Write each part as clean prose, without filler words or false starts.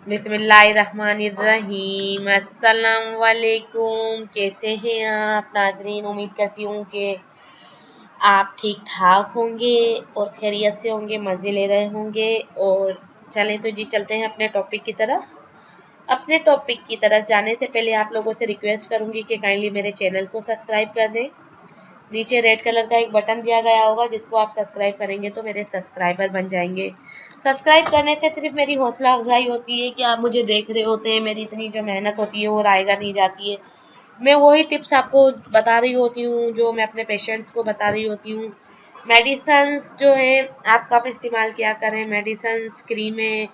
बिस्मिल्लाहिर्रहमानिर्रहीम। अस्सलाम वालेकुम। कैसे हैं आप नाज़रीन? उम्मीद करती हूँ कि आप ठीक ठाक होंगे और खैरियत से होंगे, मज़े ले रहे होंगे। और चलें तो जी चलते हैं अपने टॉपिक की तरफ। अपने टॉपिक की तरफ जाने से पहले आप लोगों से रिक्वेस्ट करूँगी कि काइंडली मेरे चैनल को सब्सक्राइब कर दें। नीचे रेड कलर का एक बटन दिया गया होगा जिसको आप सब्सक्राइब करेंगे तो मेरे सब्सक्राइबर बन जाएंगे। सब्सक्राइब करने से सिर्फ मेरी हौसला अफजाई होती है कि आप मुझे देख रहे होते हैं, मेरी इतनी जो मेहनत होती है वो रायगा नहीं जाती है। मैं वही टिप्स आपको बता रही होती हूँ जो मैं अपने पेशेंट्स को बता रही होती हूँ। मेडिसन्स जो है आप कब इस्तेमाल किया करें, मेडिसन्स क्रीमें,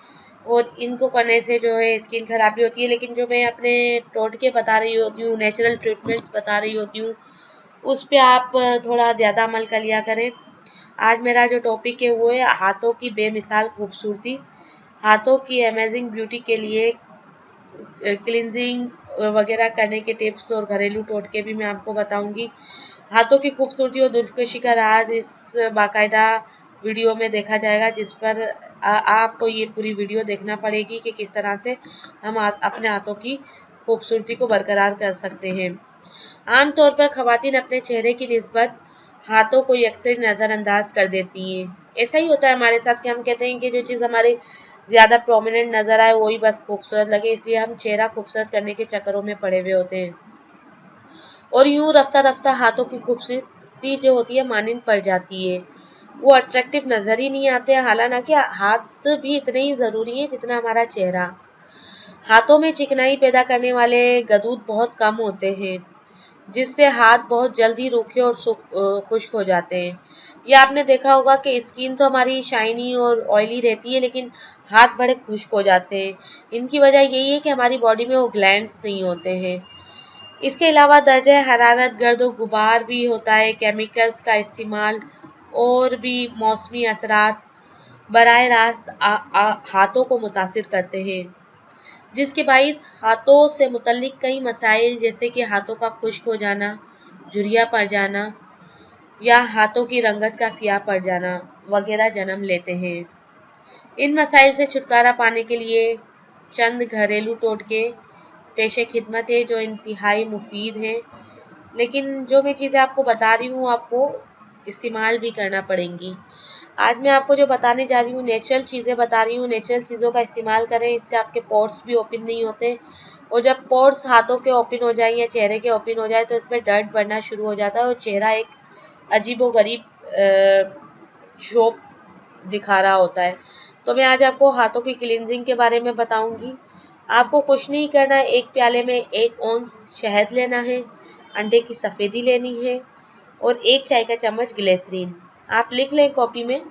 और इनको करने से जो है स्किन खराबी होती है। लेकिन जो मैं अपने टोटके बता रही होती हूँ, नेचुरल ट्रीटमेंट्स बता रही होती हूँ, उस पे आप थोड़ा ज़्यादा अमल कर लिया करें। आज मेरा जो टॉपिक है वो है हाथों की बेमिसाल खूबसूरती। हाथों की अमेजिंग ब्यूटी के लिए क्लिनजिंग वगैरह करने के टिप्स और घरेलू टोटके भी मैं आपको बताऊंगी। हाथों की खूबसूरती और दिलकशी का राज इस बाकायदा वीडियो में देखा जाएगा, जिस पर आपको ये पूरी वीडियो देखना पड़ेगी कि किस तरह से हम अपने हाथों की खूबसूरती को बरकरार कर सकते हैं। आमतौर पर खवातीन अपने चेहरे की निस्बत हाथों को अक्सर नज़रअंदाज कर देती हैं। ऐसा ही होता है हमारे साथ कि हम कहते हैं कि जो चीज़ हमारी ज़्यादा प्रोमिनेंट नज़र आए वही बस खूबसूरत लगे, इसलिए हम चेहरा खूबसूरत करने के चक्करों में पड़े हुए होते हैं और यूं रफ्ता रफ्ता हाथों की खूबसूरती जो होती है मानिंद पड़ जाती है। वो अट्रैक्टिव नज़र ही नहीं आते। हालांकि हाथ भी इतने ही ज़रूरी है जितना हमारा चेहरा। हाथों में चिकनाई पैदा करने वाले गदूद बहुत कम होते हैं, जिससे हाथ बहुत जल्दी रूखे और खुश्क हो जाते हैं। ये आपने देखा होगा कि स्किन तो हमारी शाइनी और ऑयली रहती है, लेकिन हाथ बड़े खुश्क हो जाते हैं। इनकी वजह यही है कि हमारी बॉडी में वो ग्लैंड्स नहीं होते हैं। इसके अलावा दर्जा हरारत, गर्द और गुबार भी होता है, केमिकल्स का इस्तेमाल और भी मौसमी असरात बराह रास्त हाथों को मुतासिर करते हैं, जिसके बाइस हाथों से मुतल्लिक कई मसाइल जैसे कि हाथों का खुश्क हो जाना, झुर्रियाँ पड़ जाना या हाथों की रंगत का सियाह पड़ जाना वगैरह जन्म लेते हैं। इन मसाइल से छुटकारा पाने के लिए चंद घरेलू टोटके पेशे खिदमत है जो इंतहाई मुफीद है। लेकिन जो मैं चीज़ें आपको बता रही हूँ आपको इस्तेमाल भी करना पड़ेंगी। आज मैं आपको जो बताने जा रही हूँ नेचुरल चीज़ें बता रही हूँ। नेचुरल चीज़ों का इस्तेमाल करें, इससे आपके पोर्स भी ओपन नहीं होते। और जब पोर्स हाथों के ओपन हो जाए या चेहरे के ओपन हो जाए तो इसमें डर्ट बढ़ना शुरू हो जाता है और चेहरा एक अजीबोगरीब शोप दिखा रहा होता है। तो मैं आज आपको हाथों की क्लींजिंग के बारे में बताऊंगी। आपको कुछ नहीं करना है, एक प्याले में 1 औंस शहद लेना है, अंडे की सफ़ेदी लेनी है और 1 चाय का चम्मच ग्लिसरीन। आप लिख लें कॉपी में।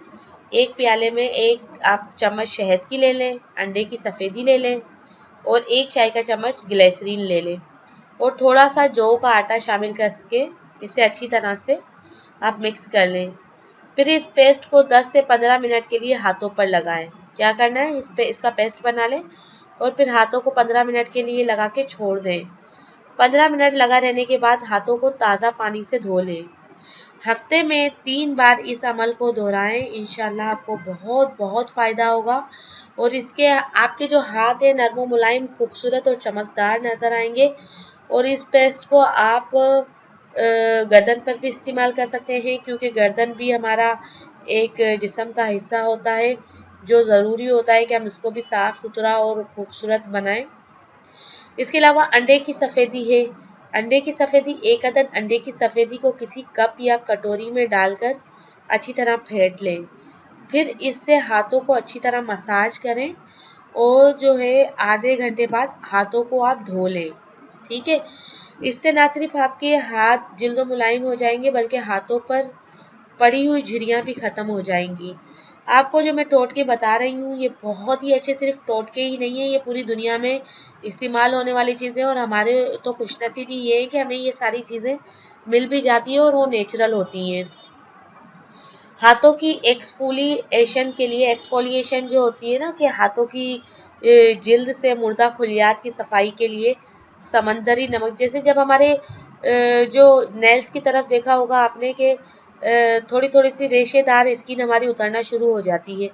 एक प्याले में 1 आप चम्मच शहद की ले लें, अंडे की सफ़ेदी ले लें और 1 चाय का चम्मच ग्लिसरीन ले लें और थोड़ा सा जौ का आटा शामिल करके इसे अच्छी तरह से आप मिक्स कर लें। फिर इस पेस्ट को 10 से 15 मिनट के लिए हाथों पर लगाएं। क्या करना है, इसका पेस्ट बना लें और फिर हाथों को 15 मिनट के लिए लगा के छोड़ दें। 15 मिनट लगा रहने के बाद हाथों को ताज़ा पानी से धो लें। हफ्ते में 3 बार इस अमल को दोहराएं। इंशाल्लाह आपको बहुत बहुत फ़ायदा होगा और इसके आपके जो हाथ है नरम मुलायम, खूबसूरत और चमकदार नज़र आएंगे। और इस पेस्ट को आप गर्दन पर भी इस्तेमाल कर सकते हैं, क्योंकि गर्दन भी हमारा एक जिस्म का हिस्सा होता है जो ज़रूरी होता है कि हम इसको भी साफ़ सुथरा और खूबसूरत बनाएं। इसके अलावा अंडे की सफ़ेदी है। अंडे की सफ़ेदी, 1 अदद अंडे की सफ़ेदी को किसी कप या कटोरी में डालकर अच्छी तरह फेंट लें। फिर इससे हाथों को अच्छी तरह मसाज करें और जो है आधे घंटे बाद हाथों को आप धो लें। ठीक है, इससे ना सिर्फ आपके हाथ जिल्द मुलायम हो जाएंगे बल्कि हाथों पर पड़ी हुई झुर्रियाँ भी ख़त्म हो जाएंगी। आपको जो मैं टोटके बता रही हूँ ये बहुत ही अच्छे सिर्फ टोटके ही नहीं है, ये पूरी दुनिया में इस्तेमाल होने वाली चीज़ें। और हमारे तो खुशनसीबी ये है कि हमें ये सारी चीज़ें मिल भी जाती है और वो नेचुरल होती हैं। हाथों की एक्सफोलिएशन के लिए, एक्सफोलिएशन जो होती है ना कि हाथों की जिल्द से मुर्दा खुलियात की सफाई के लिए समंदरी नमक, जैसे जब हमारे जो नेल्स की तरफ देखा होगा आपने कि थोड़ी थोड़ी सी रेशेदार स्किन हमारी उतरना शुरू हो जाती है,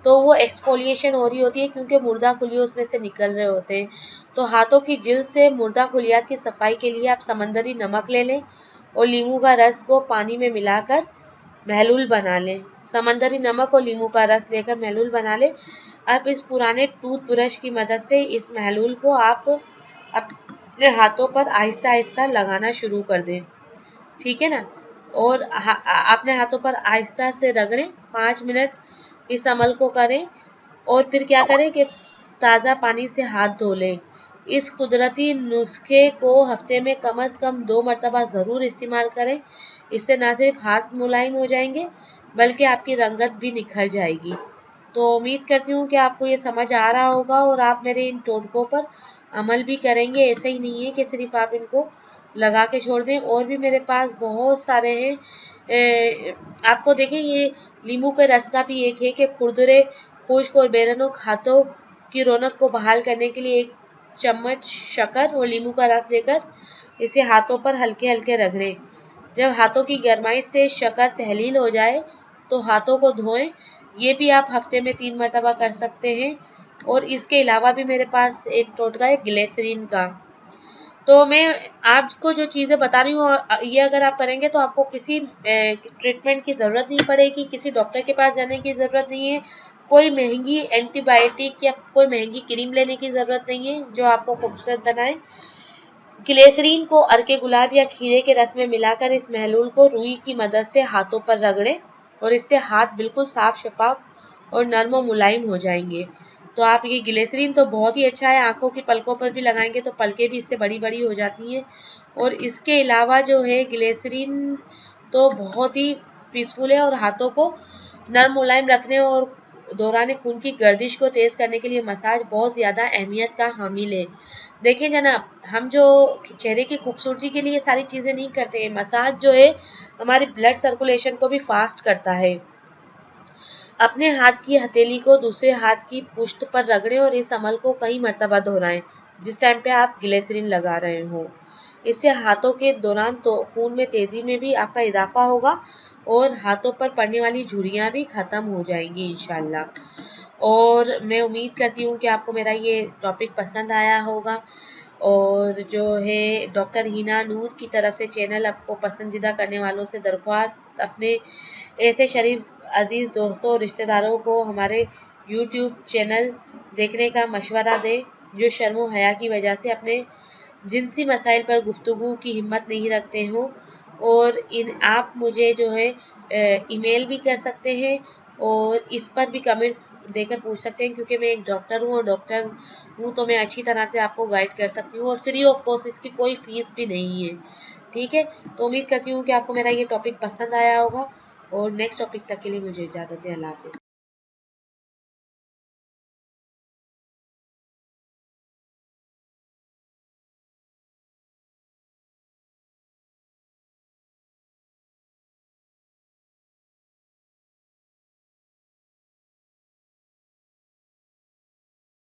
तो वो एक्सफोलिएशन हो रही होती है क्योंकि मुर्दा खुलिया उसमें से निकल रहे होते हैं। तो हाथों की जिल्द से मुर्दा खुलियात की सफाई के लिए आप समंदरी नमक ले लें और नींबू का रस को पानी में मिलाकर महलूल बना लें। समंदरी नमक और नींबू का रस लेकर महलूल बना लें। अब इस पुराने टूथ ब्रश की मदद से इस महलूल को आप अपने हाथों पर आहिस्ता आहिस्ता लगाना शुरू कर दें, ठीक है ना। और अपने हाथों पर आहिस्ता से रगड़ें, 5 मिनट इस अमल को करें और फिर क्या करें कि ताज़ा पानी से हाथ धो लें। इस कुदरती नुस्खे को हफ्ते में कम से कम 2 मरतबा ज़रूर इस्तेमाल करें। इससे ना सिर्फ हाथ मुलायम हो जाएंगे बल्कि आपकी रंगत भी निखर जाएगी। तो उम्मीद करती हूँ कि आपको ये समझ आ रहा होगा और आप मेरे इन टोटकों पर अमल भी करेंगे। ऐसा ही नहीं है कि सिर्फ आप इनको लगा के छोड़ दें, और भी मेरे पास बहुत सारे हैं। आपको देखें, ये नींबू के रस का भी एक है कि खुरदुरे, खुश्क और बेरनुक हाथों की रौनक को बहाल करने के लिए 1 चम्मच शक्कर और नींबू का रस लेकर इसे हाथों पर हल्के हल्के रगड़ें। जब हाथों की गरमाइश से शक्कर तहलील हो जाए तो हाथों को धोएं। ये भी आप हफ्ते में 3 मरतबा कर सकते हैं। और इसके अलावा भी मेरे पास एक टोटका है ग्लिसरीन का। तो मैं आपको जो चीज़ें बता रही हूँ ये अगर आप करेंगे तो आपको किसी ट्रीटमेंट की ज़रूरत नहीं पड़ेगी, किसी डॉक्टर के पास जाने की ज़रूरत नहीं है, कोई महंगी एंटीबायोटिक या कोई महंगी क्रीम लेने की ज़रूरत नहीं है जो आपको खूबसूरत बनाए। ग्लिसरीन को अर्के गुलाब या खीरे के रस में मिलाकर इस महलूल को रुई की मदद से हाथों पर रगड़ें और इससे हाथ बिल्कुल साफ शफाफ और नर्म और मुलायम हो जाएंगे। तो आप ये ग्लिसरीन तो बहुत ही अच्छा है, आंखों की पलकों पर भी लगाएंगे तो पलकें भी इससे बड़ी बड़ी हो जाती हैं। और इसके अलावा जो है ग्लिसरीन तो बहुत ही पीसफुल है और हाथों को नर्म मुलायम रखने और दौरान खून की गर्दिश को तेज करने के लिए मसाज बहुत ज़्यादा अहमियत का हामिल है। देखिए जनाब, हम जो चेहरे की खूबसूरती के लिए सारी चीज़ें नहीं करते हैं, मसाज जो है हमारी ब्लड सर्कुलेशन को भी फास्ट करता है। अपने हाथ की हथेली को दूसरे हाथ की पुष्ट पर रगड़ें और इस अमल को कई मरतबा दोहराएं जिस टाइम पे आप ग्लिसरीन लगा रहे हो। इससे हाथों के दौरान तो खून में तेजी में भी आपका इजाफा होगा और हाथों पर पड़ने वाली झुर्रियाँ भी खत्म हो जाएंगी इंशाल्लाह। और मैं उम्मीद करती हूँ कि आपको मेरा ये टॉपिक पसंद आया होगा। और जो है डॉक्टर हिना नूर की तरफ से चैनल आपको पसंदीदा करने वालों से दरख्वास्त, अपने ऐसे शरीफ अजीज दोस्तों और रिश्तेदारों को हमारे यूट्यूब चैनल देखने का मशवरा दें जो शर्म हया की वजह से अपने जिनसी मसाइल पर गुफ्तगू की हिम्मत नहीं रखते हों। और आप मुझे जो है ईमेल भी कर सकते हैं और इस पर भी कमेंट्स देकर पूछ सकते हैं क्योंकि मैं एक डॉक्टर हूँ और डॉक्टर हूँ तो मैं अच्छी तरह से आपको गाइड कर सकती हूँ और फ्री ऑफ कॉस्ट, इसकी कोई फीस भी नहीं है, ठीक है। तो उम्मीद करती हूँ कि आपको मेरा ये टॉपिक पसंद आया होगा और नेक्स्ट टॉपिक तक के लिए मुझे इजाज़त दें। अल्लाह हाफ़िज़।